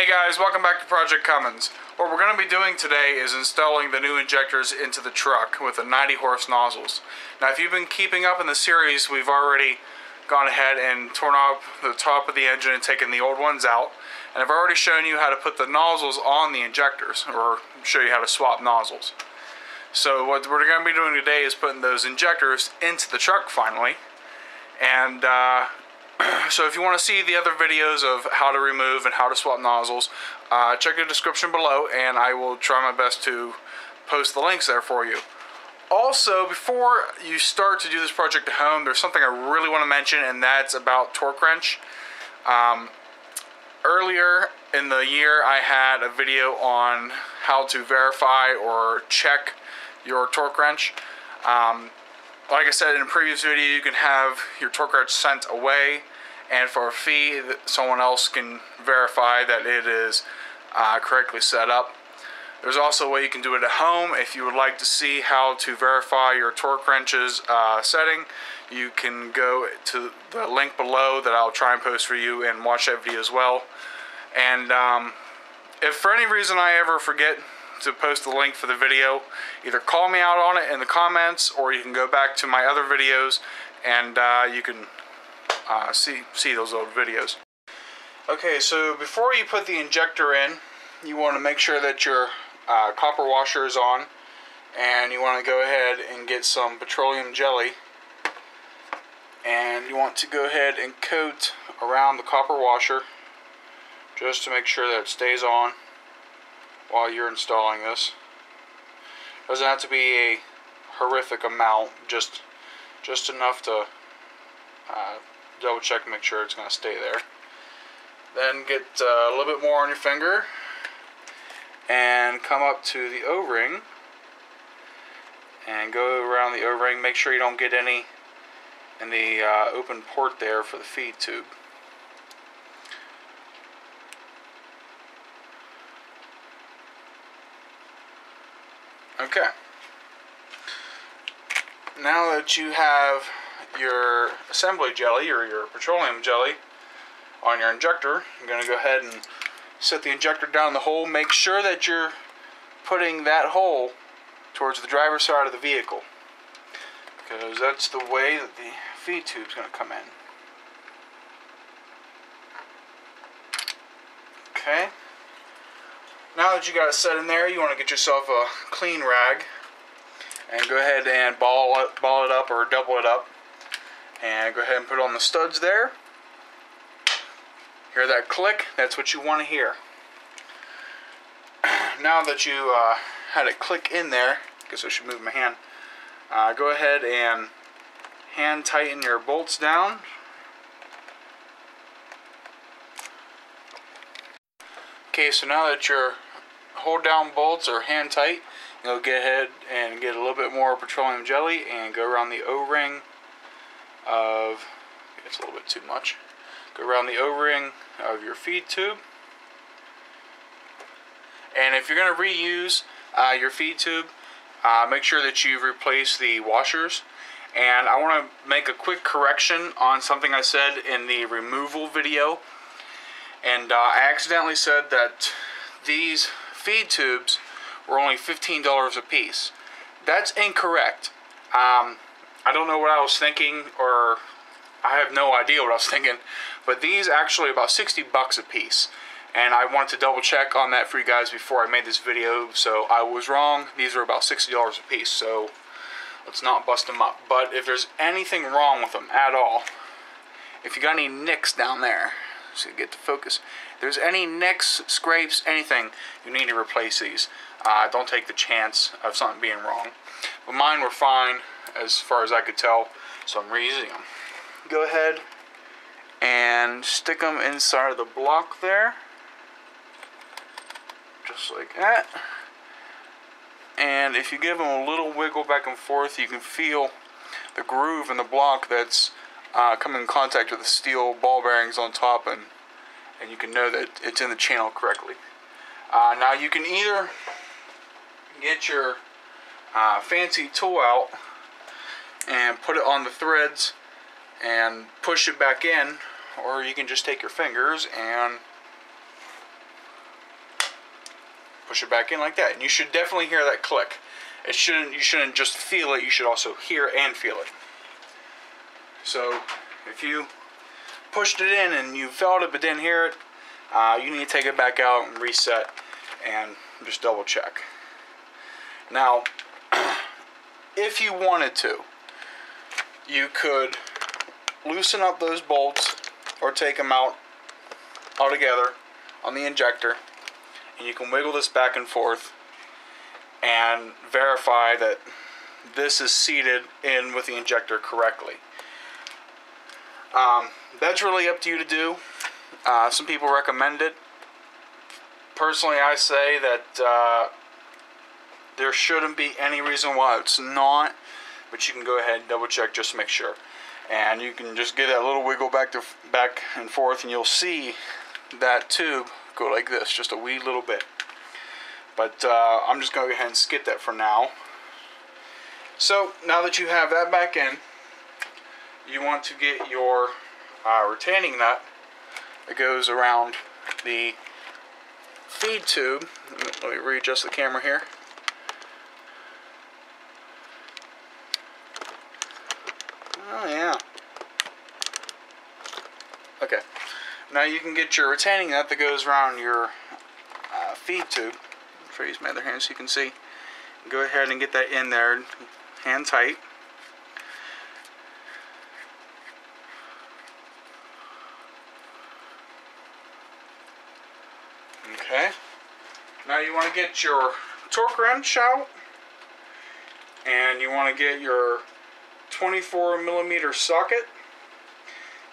Hey guys, welcome back to Project Cummins. What we're going to be doing today is installing the new injectors into the truck with the 90 horse nozzles. Now if you've been keeping up in the series, we've already gone ahead and torn off the top of the engine and taken the old ones out. And I've already shown you how to put the nozzles on the injectors, or show you how to swap nozzles. So what we're going to be doing today is putting those injectors into the truck finally. And so if you want to see the other videos of how to remove and how to swap nozzles, check the description below and I will try my best to post the links there for you. Also, before you start to do this project at home, there's something I really want to mention, and that's about torque wrench. Earlier in the year I had a video on how to verify or check your torque wrench. Like I said in a previous video, you can have your torque wrench sent away, and for a fee someone else can verify that it is correctly set up. There's also a way you can do it at home. If you would like to see how to verify your torque wrench's setting, you can go to the link below that I'll try and post for you and watch that video as well. And if for any reason I ever forget to post the link for the video, either call me out on it in the comments, or you can go back to my other videos and you can see those old videos. Okay, so before you put the injector in, you want to make sure that your copper washer is on, and you want to go ahead and get some petroleum jelly, and you want to go ahead and coat around the copper washer just to make sure that it stays on while you're installing this. Doesn't have to be a horrific amount, just enough to double check and make sure it's going to stay there. Then get a little bit more on your finger and come up to the O-ring and go around the O-ring. Make sure you don't get any in the open port there for the feed tube. Okay. Now that you have your assembly jelly or your petroleum jelly on your injector, I'm going to go ahead and set the injector down the hole. Make sure that you're putting that hole towards the driver's side of the vehicle, because that's the way that the feed tube is going to come in. Okay. Now that you got it set in there, you want to get yourself a clean rag and go ahead and ball it up or double it up, and go ahead and put it on the studs there. Hear that click? That's what you want to hear. Now that you had it click in there, I guess I should move my hand. Go ahead and hand tighten your bolts down. Okay, so now that your hold down bolts are hand tight, you'll get ahead and get a little bit more petroleum jelly and go around the O-ring of, it's a little bit too much. Go around the O-ring of your feed tube. And if you're going to reuse your feed tube, make sure that you replace the washers. And I want to make a quick correction on something I said in the removal video. And I accidentally said that these feed tubes were only $15 a piece. That's incorrect. I don't know what I was thinking, or I have no idea what I was thinking, but these actually about 60 bucks a piece. And I wanted to double check on that for you guys before I made this video, so I was wrong. These are about $60 a piece, so let's not bust them up. But if there's anything wrong with them at all, if you got any nicks down there, so get to focus, if there's any nicks, scrapes, anything, you need to replace these. Don't take the chance of something being wrong. But mine were fine as far as I could tell, so I'm reusing them. Go ahead and stick them inside of the block there, just like that. And if you give them a little wiggle back and forth, you can feel the groove in the block that's coming in contact with the steel ball bearings on top, and you can know that it's in the channel correctly. Now you can either get your fancy tool out and put it on the threads and push it back in, or you can just take your fingers and push it back in like that. And you should definitely hear that click. You shouldn't just feel it, you should also hear and feel it. So if you pushed it in and you felt it but didn't hear it, you need to take it back out and reset and just double check. Now, if you wanted to, you could loosen up those bolts or take them out altogether on the injector, and you can wiggle this back and forth and verify that this is seated in with the injector correctly. That's really up to you to do. Some people recommend it. Personally, I say that there shouldn't be any reason why it's not, but you can go ahead and double check just to make sure. And you can just give that little wiggle back and forth, and you'll see that tube go like this, just a wee little bit. But I'm just going to go ahead and skip that for now. So now that you have that back in, you want to get your retaining nut that goes around the feed tube. Let me readjust the camera here. Oh yeah. Okay. Now you can get your retaining nut that goes around your feed tube. I'll try to use my other hand so you can see. Go ahead and get that in there, hand tight. Okay. Now you want to get your torque wrench out, and you want to get your 24mm socket,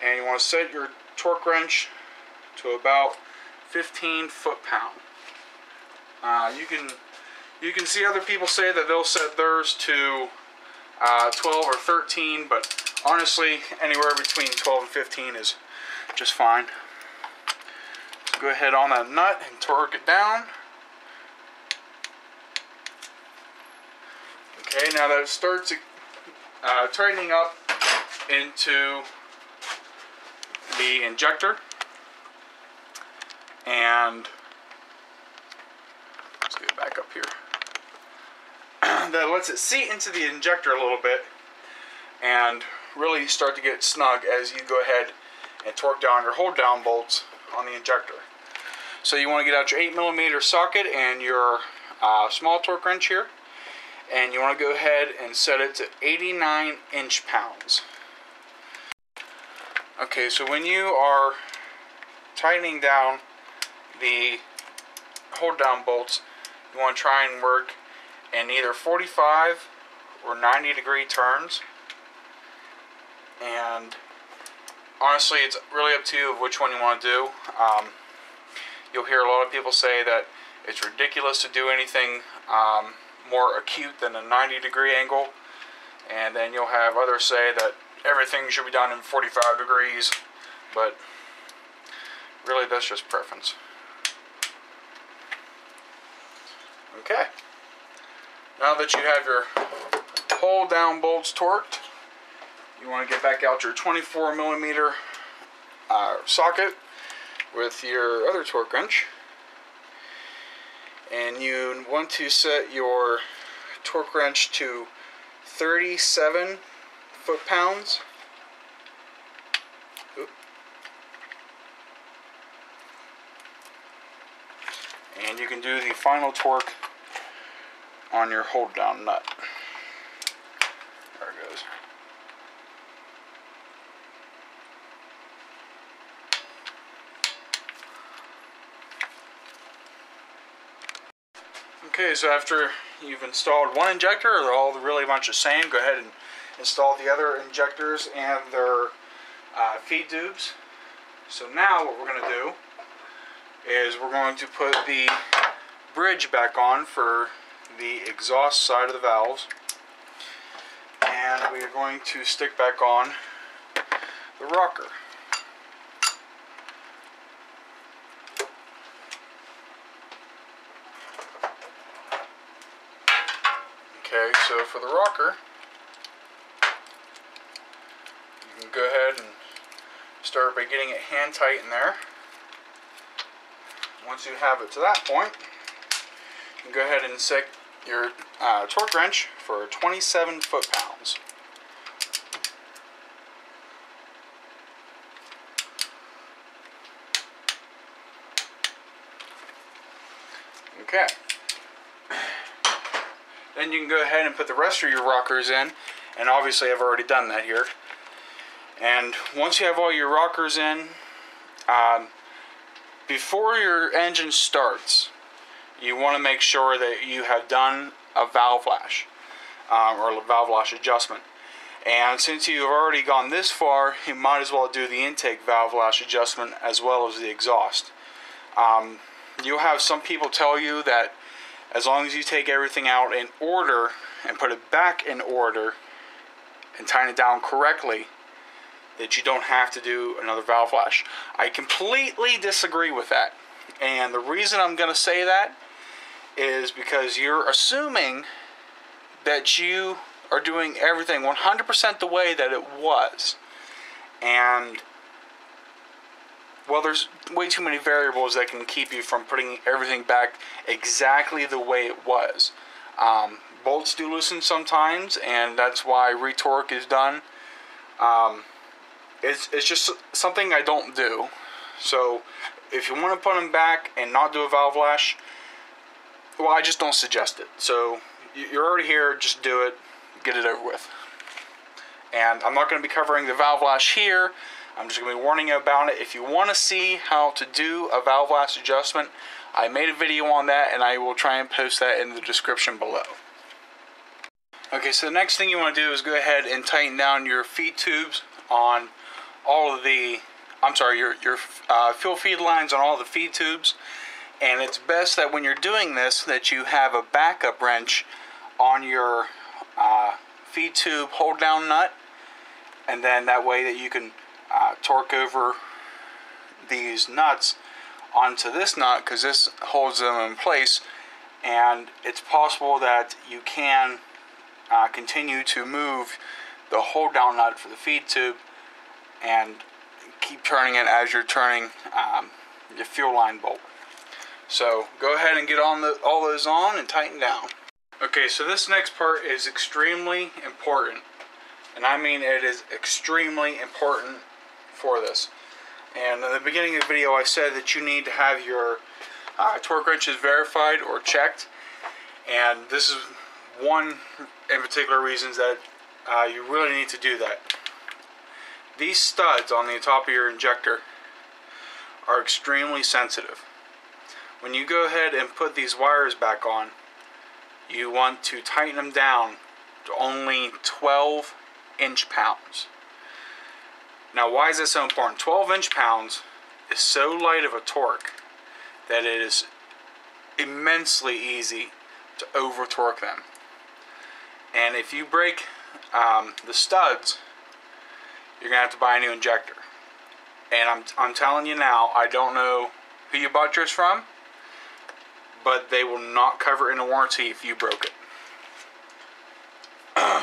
and you want to set your torque wrench to about 15 foot-pound. You can see other people say that they'll set theirs to 12 or 13, but honestly, anywhere between 12 and 15 is just fine. So go ahead on that nut and torque it down. Okay, now that it starts tightening up into the injector, and let's get it back up here. That lets it seat into the injector a little bit and really start to get snug as you go ahead and torque down your hold down bolts on the injector. So you want to get out your 8mm socket and your small torque wrench here, and you want to go ahead and set it to 89 inch-pounds. Okay, so when you are tightening down the hold down bolts, you want to try and work in either 45 or 90-degree turns. And honestly, it's really up to you of which one you want to do. You'll hear a lot of people say that it's ridiculous to do anything more acute than a 90-degree angle, and then you'll have others say that everything should be done in 45 degrees, but really that's just preference. Okay, now that you have your hold down bolts torqued, you want to get back out your 24mm socket with your other torque wrench, and you want to set your torque wrench to 37 foot-pounds. And you can do the final torque on your hold down nut. There it goes. Okay, so after you've installed one injector, they're all really much the same. Go ahead and install the other injectors and their feed tubes. So now what we're going to do is we're going to put the bridge back on for the exhaust side of the valves, and we are going to stick back on the rocker. Okay, so for the rocker, you can go ahead and start by getting it hand tight in there. Once you have it to that point, go ahead and set your torque wrench for 27 foot-pounds. Okay. Then you can go ahead and put the rest of your rockers in, and obviously I've already done that here. And once you have all your rockers in, before your engine starts, you want to make sure that you have done a valve lash, or a valve lash adjustment. And since you've already gone this far, you might as well do the intake valve lash adjustment as well as the exhaust. You'll have some people tell you that as long as you take everything out in order and put it back in order and tighten it down correctly, that you don't have to do another valve lash. I completely disagree with that. And the reason I'm going to say that is because you're assuming that you are doing everything 100% the way that it was. And, well, there's way too many variables that can keep you from putting everything back exactly the way it was. Bolts do loosen sometimes, and that's why retorque is done. It's just something I don't do. So if you want to put them back and not do a valve lash, well, I just don't suggest it. So you're already here, just do it, get it over with. And I'm not going to be covering the valve lash here. I'm just going to be warning you about it. If you want to see how to do a valve lash adjustment, I made a video on that, and I will try and post that in the description below. Okay, so the next thing you want to do is go ahead and tighten down your feed tubes on all of the, your fuel feed lines on all the feed tubes. And it's best that when you're doing this, that you have a backup wrench on your feed tube hold down nut, and then that way that you can torque over these nuts onto this nut, because this holds them in place. And it's possible that you can continue to move the hold down nut for the feed tube and keep turning it as you're turning the fuel line bolt. So go ahead and get all those on and tighten down. Okay, so this next part is extremely important, and I mean it is extremely important for this. And in the beginning of the video I said that you need to have your torque wrenches verified or checked, and this is one in particular reasons that you really need to do that. These studs on the top of your injector are extremely sensitive. When you go ahead and put these wires back on, you want to tighten them down to only 12 inch-pounds. Now, why is this so important? 12 inch-pounds is so light of a torque that it is immensely easy to over-torque them. And if you break the studs, you're going to have to buy a new injector. And I'm telling you now, I don't know who you bought yours from, but they will not cover it in a warranty if you broke it.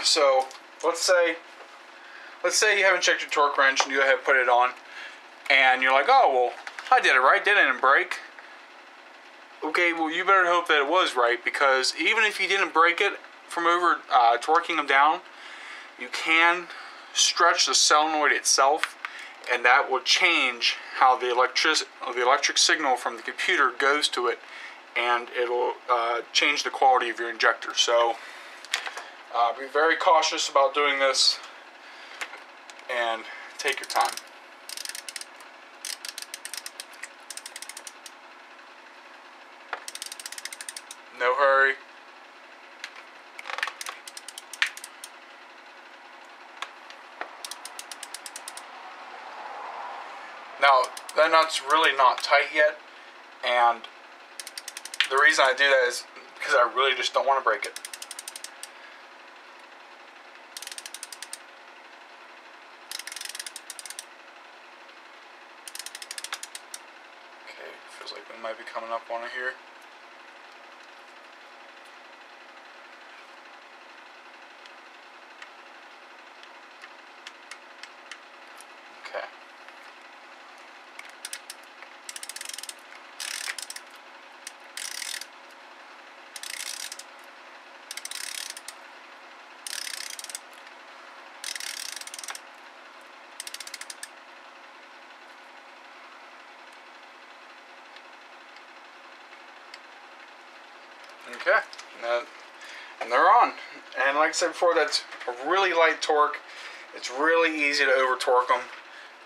So let's say you haven't checked your torque wrench and you go ahead and put it on, and you're like, oh, well, I did it right, didn't it break? Okay, well, you better hope that it was right, because even if you didn't break it from over torquing them down, you can stretch the solenoid itself, and that will change how the electric signal from the computer goes to it, and it'll change the quality of your injector. So be very cautious about doing this, and take your time. No hurry. Now, that nut's really not tight yet, and the reason I do that is because I really just don't want to break it. Okay, feels like we might be coming up on it here. Okay. Okay, and they're on. And like I said before, that's a really light torque. It's really easy to over torque them.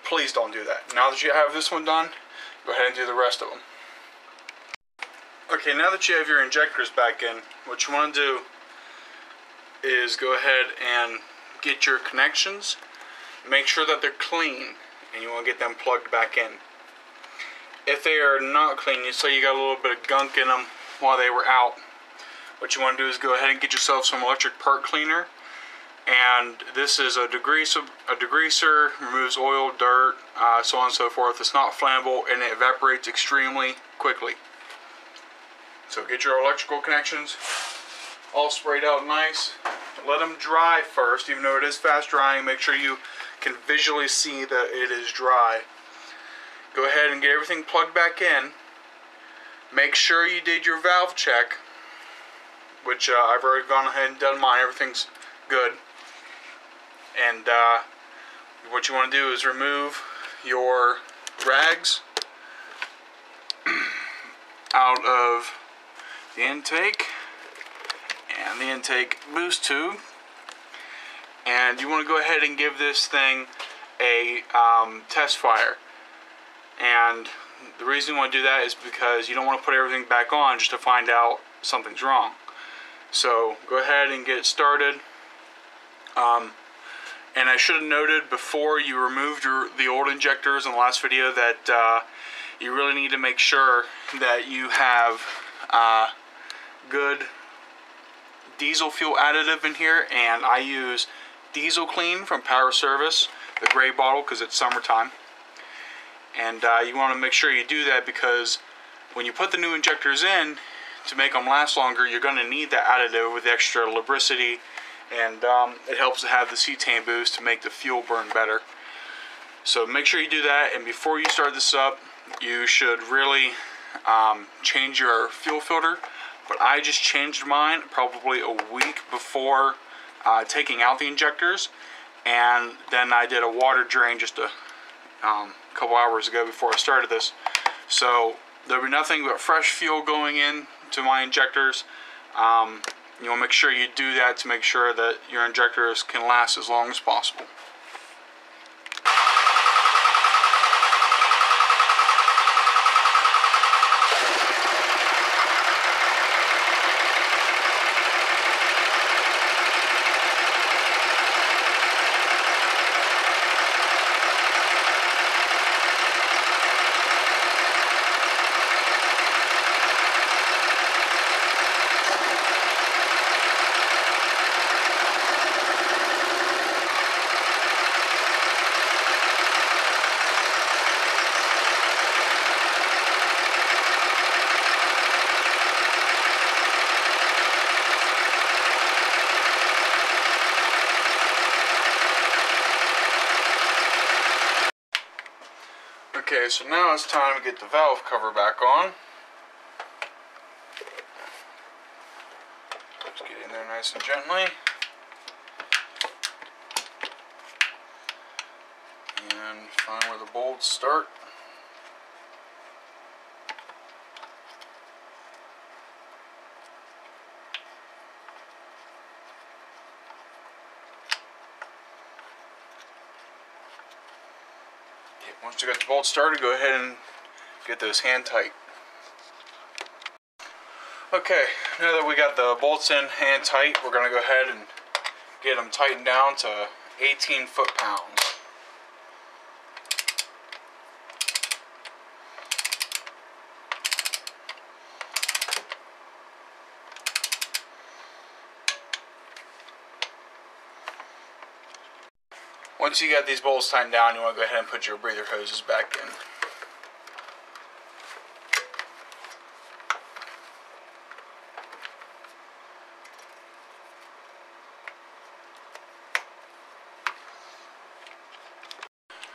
Please don't do that. Now that you have this one done, go ahead and do the rest of them. Okay, now that you have your injectors back in, what you want to do is go ahead and get your connections. Make sure that they're clean, and you want to get them plugged back in. If they are not clean, you say you got a little bit of gunk in them while they were out, what you want to do is go ahead and get yourself some electric part cleaner. And this is a degreaser, removes oil, dirt, so on and so forth. It's not flammable and it evaporates extremely quickly. So get your electrical connections all sprayed out nice. Let them dry first, even though it is fast drying. Make sure you can visually see that it is dry. Go ahead and get everything plugged back in. Make sure you did your valve check, which I've already gone ahead and done mine. Everything's good. And what you want to do is remove your rags out of the intake and the intake boost tube, and you want to go ahead and give this thing a test fire. And the reason you want to do that is because you don't want to put everything back on just to find out something's wrong. So go ahead and get it started. And I should have noted before you removed the old injectors in the last video that you really need to make sure that you have good diesel fuel additive in here, and I use Diesel Clean from Power Service, the gray bottle, because it's summertime. And you want to make sure you do that, because when you put the new injectors in to make them last longer, you're going to need that additive with extra lubricity, and it helps to have the cetane boost to make the fuel burn better. So make sure you do that, and before you start this up, you should really change your fuel filter. But I just changed mine probably a week before taking out the injectors, and then I did a water drain just a couple hours ago before I started this. So there'll be nothing but fresh fuel going in to my injectors. You want to make sure you do that to make sure that your injectors can last as long as possible. Okay, so now it's time to get the valve cover back on. Just get in there nice and gently. And find where the bolts start. Once you got the bolts started, go ahead and get those hand tight. Okay, now that we got the bolts in hand tight, we're going to go ahead and get them tightened down to 18 foot-pounds. Once you got these bolts tightened down, you want to go ahead and put your breather hoses back in.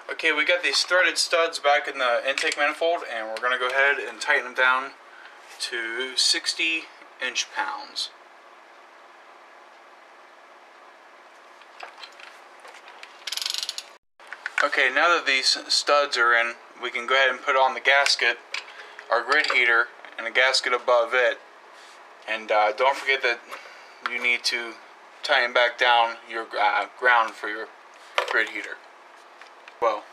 Okay, we got these threaded studs back in the intake manifold, and we're going to go ahead and tighten them down to 60 inch-pounds. Okay, now that these studs are in, we can go ahead and put on the gasket, our grid heater, and a gasket above it. And don't forget that you need to tighten back down your ground for your grid heater. Well,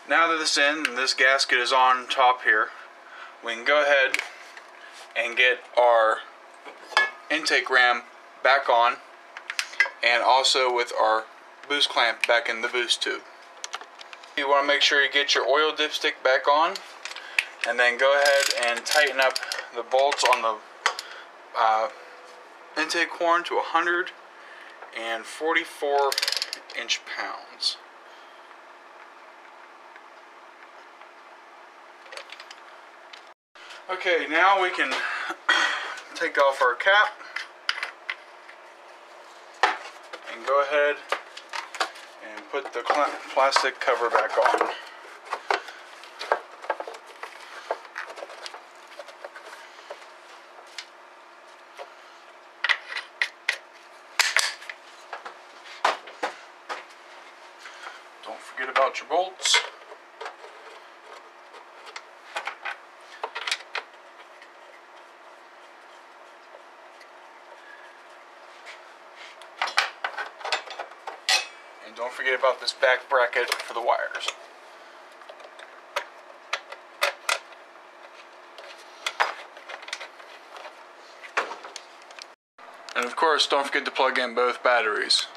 now that this is in and this gasket is on top here, we can go ahead and get our intake ram back on, and also with our boost clamp back in the boost tube. You want to make sure you get your oil dipstick back on, and then go ahead and tighten up the bolts on the intake horn to 144 inch-pounds. Okay, now we can take off our cap and go ahead and put the plastic cover back on. Don't forget about your bolts. And don't forget about this back bracket for the wires. And of course, don't forget to plug in both batteries.